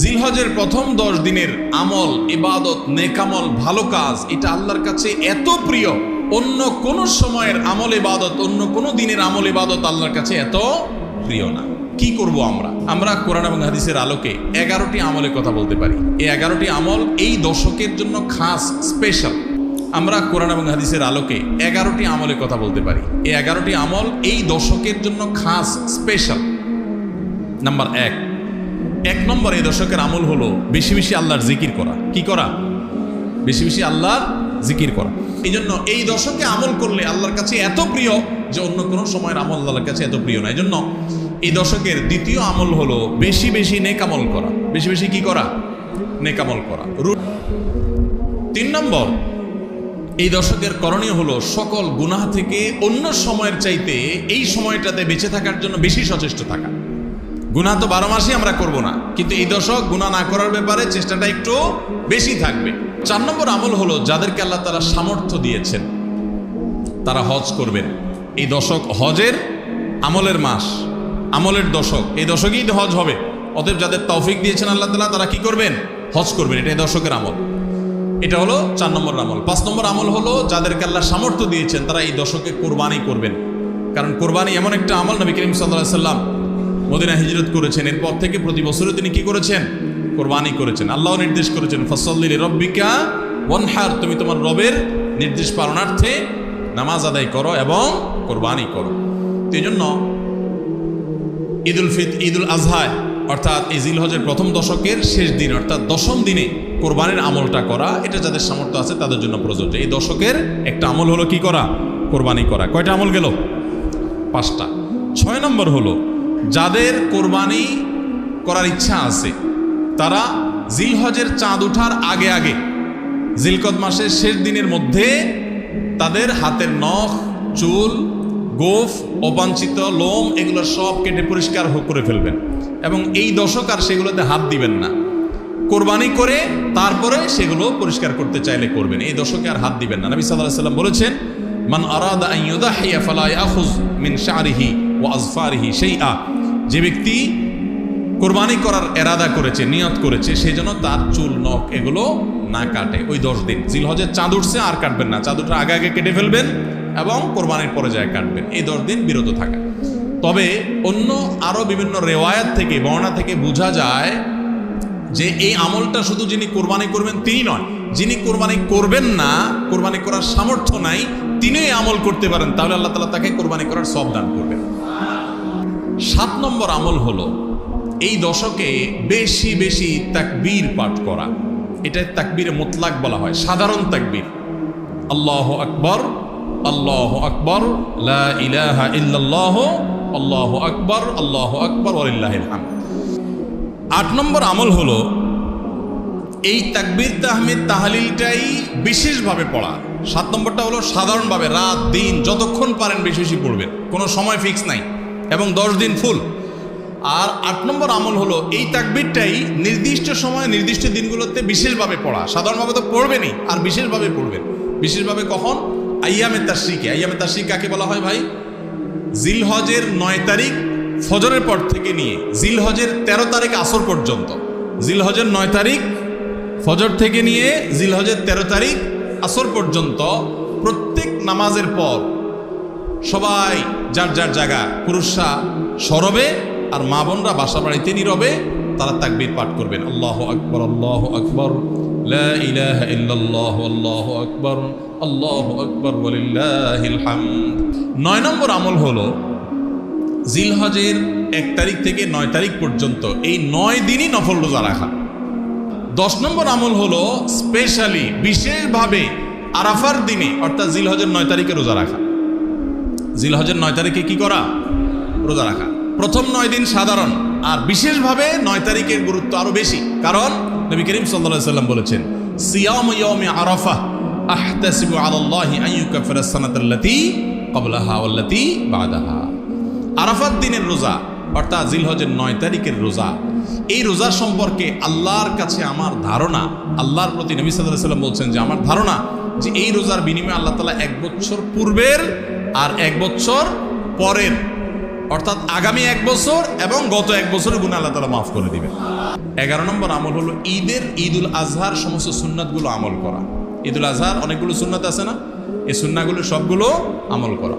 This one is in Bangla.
জিলহজের প্রথম 10 দিনের আমল, ইবাদত, নেকামল, ভালো কাজ, এটা আল্লাহর কাছে এত প্রিয়, অন্য কোন সময়ের আমল ইবাদত, অন্য কোন দিনের আমল ইবাদত আল্লাহর কাছে এত প্রিয় না। কি করব আমরা কোরআন এবং হাদিসের আলোকে 11টি আমলের কথা বলতে পারি। এই 11টি আমল এই দশকের জন্য খাস, স্পেশাল। আমরা কোরআন এবং হাদিসের আলোকে 11টি আমলের কথা বলতে পারি। এই 11টি আমল এই দশকের জন্য খাস, স্পেশাল। নাম্বার 1 নম্বর এই দশকের আমল হলো বেশি বেশি আল্লাহর জিকির করা। কি করা? বেশি বেশি আল্লাহর জিকির করা। এই জন্য এই দশকে আমল করলে আল্লাহর কাছে এত প্রিয় যে অন্য কোনো সময়ের আমল আল্লাহর কাছে এত প্রিয় না। এই জন্য এই দশকের দ্বিতীয় আমল হলো বেশি বেশি নেকামল করা। বেশি বেশি কি করা? নেকামল করা। 3 নম্বর এই দশকের করণীয় হলো সকল গুনাহ থেকে অন্য সময়ের চাইতে এই সময়টাতে বেঁচে থাকার জন্য বেশি সচেষ্ট থাকা। গুনাহ তো 12 মাসই আমরা করব না, কিন্তু এই দশক গুনাহ না করার ব্যাপারে চেষ্টাটা একটু বেশি থাকবে। 4 নম্বর আমল হলো যাদেরকে আল্লাহ তাআলা সামর্থ্য দিয়েছেন তারা হজ করবেন। এই দশক হজের আমলের মাস, আমলের দশক। এই দশকেই তো হজ হবে। অতএব যাদের তৌফিক দিয়েছেন আল্লাহ তাআলা তারা কি করবেন? হজ করবেন। এটা এই দশকের আমল। এটা হলো 4 নম্বর আমল। 5 নম্বর আমল হলো যাদেরকে আল্লাহ সামর্থ্য দিয়েছেন তারা এই দশকে কোরবানি করবেন। কারণ কোরবানি এমন একটা আমল, নবী করিম সাল্লাল্লাহু আলাইহি সাল্লাম মদিনা হিজরত করেছেন, এরপর থেকে প্রতি বছরে তিনি কি করেছেন? কোরবানি করেছেন। আল্লাহ নির্দেশ করেছেন ফাসাল্লি লিরাব্বিকা ওয়ানহার, তুমি তোমার রবের নির্দেশ পালনার্থে নামাজ আদায় করো এবং কোরবানি করো। এই জন্য ঈদুল আজহা অর্থাৎ এই জিলহজের প্রথম দশকের শেষ দিন অর্থাৎ 10ম দিনে কোরবানির আমলটা করা, এটা যাদের সামর্থ্য আছে তাদের জন্য প্রযোজ্য। এই দশকের একটা আমল হলো কি করা? কোরবানি করা। কয়টা আমল গেল? 5টা। 6 নম্বর হলো যাদের কোরবানি করার ইচ্ছা আছে তারা জিলহজের চাঁদ ওঠার আগে আগে জিলকদ মাসের শেষ দিনের মধ্যে তাদের হাতের নখ, চুল, গোফ, অবাঞ্ছিত লোম এগুলো সব কেটে পরিষ্কার করে ফেলবেন এবং এই দশক আর সেগুলোতে হাত দিবেন না। কোরবানি করে তারপরে সেগুলো পরিষ্কার করতে চাইলে করবেন, এই দশকে আর হাত দিবেন না। নবী সাল্লাল্লাহু আলাইহি সাল্লাম বলেছেন মান আরাদা আন ইউদাহিয়া ফালা ইয়াখুয মিন শা'রিহি ওয়া আযফারিহি শাইআ, যে ব্যক্তি কোরবানি করার এরাদা করেছে, নিয়ত করেছে, সেই জন্য তার চুল, নখ এগুলো না কাটে। ওই 10 দিন জিলহজের চাঁদ উঠছে আর কাটবেন না, চাঁদ উঠার আগে আগে কেটে ফেলবেন এবং কোরবানির পরে যায় কাটবেন। এই 10 দিন বিরত থাকা। তবে অন্য আরো বিভিন্ন রেওয়ায়াত থেকে, বর্ণনা থেকে বোঝা যায় যে এই আমলটা শুধু যিনি কোরবানি করবেন তিনি নয়, যিনি কোরবানি করবেন না, কোরবানি করার সামর্থ্য নাই, তিনি এই আমল করতে পারেন, তাহলে আল্লাহ তাআলা তাকে কোরবানি করার সওয়াব দান করবেন। 7 নম্বর আমল হলো এই দশকে বেশি বেশি তাকবীর পাঠ করা। এটা তাকবীরে মুতলাক বলা হয়, সাধারণ তাকবীর। আল্লাহু আকবার, আল্লাহু আকবার, লা ইলাহা ইল্লাল্লাহ, আল্লাহু আকবার, আল্লাহু আকবার ওয়ালিল্লাহিল হামদ। 8 নম্বর আমল হলো এই তাকবীর, তাহমিদ, তাহলিলটাই বিশেষভাবে পড়া। 7 নম্বরটা হলো সাধারণভাবে রাত দিন যতক্ষণ পারেন বেশি বেশি পড়বেন, কোনো সময় ফিক্স নাই এবং 10 দিন ফুল। আর 8 নম্বর আমল হলো এই তাকবীরটাই নির্দিষ্ট সময় নির্দিষ্ট দিনগুলোতে বিশেষভাবে পড়া। সাধারণভাবে তো পড়বেনই, আর বিশেষভাবে পড়বেন। বিশেষভাবে কখন? আইয়ামে তাশরিকে। আইয়ামে তাশরিক কাকে বলা হয় ভাই? জিলহজের 9 তারিখ ফজরের পর থেকে নিয়ে জিলহজের 13 তারিখ আসর পর্যন্ত। জিলহজের 9 তারিখ ফজর থেকে নিয়ে জিলহজের 13 তারিখ আসর পর্যন্ত প্রত্যেক নামাজের পর সবাই যার যার জায়গা, পুরুষরা সরবে আর মা বোনরা বাসা বাড়িতে নীরবে তারা তাকবীর পাঠ করবেন। আল্লাহু আকবার, আল্লাহু আকবার, লা ইলাহা ইল্লাল্লাহ, আল্লাহু আকবার, আল্লাহু আকবার ওয়ালিল্লাহিল হামদ। 9 নম্বর আমল হলো জিলহজের 1 তারিখ থেকে 9 তারিখ পর্যন্ত এই 9 দিনই নফল রোজা রাখা। 10 নম্বর আমল হলো স্পেশালি বিশেষভাবে আরাফার দিনে অর্থাৎ জিলহজের 9 তারিখে রোজা রাখা। জিলহজের 9 তারিখে কি করা? রোজা রাখা। প্রথম 9 দিন সাধারণ, আর বিশেষভাবে 9 তারিখের গুরুত্ব আরো বেশি, কারণ নবী করিম সাল্লাল্লাহু আলাইহি সাল্লাম বলেছেন সিয়াম ইয়াউমি আরাফা আহতাসিবু আলাল্লাহি আন ইউকাফিরা সানাতাল্লাতী ক্বাবলাহা ওয়াল্লাতী বাদাহা। আরাফাত দিনের রোজা অর্থাৎ জিলহজের 9 তারিখের রোজা, এই রোজা সম্পর্কে আল্লাহর কাছে আমার ধারণা, আল্লাহর প্রতি নবী সাল্লাল্লাহু আলাইহি সাল্লাম বলছেন যে আমার ধারণা যে এই রোজার বিনিময়ে আল্লাহ তাআলা 1 বছর পূর্বের আর 1 বছর পরের অর্থাৎ আগামী 1 বছর এবং গত 1 বছরের গুনাহ আল্লাহ তাআলা মাফ করে দিবেন। 11 নম্বর আমল হলো ঈদুল আজহার সমস্ত সুন্নাতগুলো আমল করা। ঈদুল আজহার অনেকগুলো সুন্নাত আছে না, এই সুন্নাহগুলো সবগুলো আমল করা।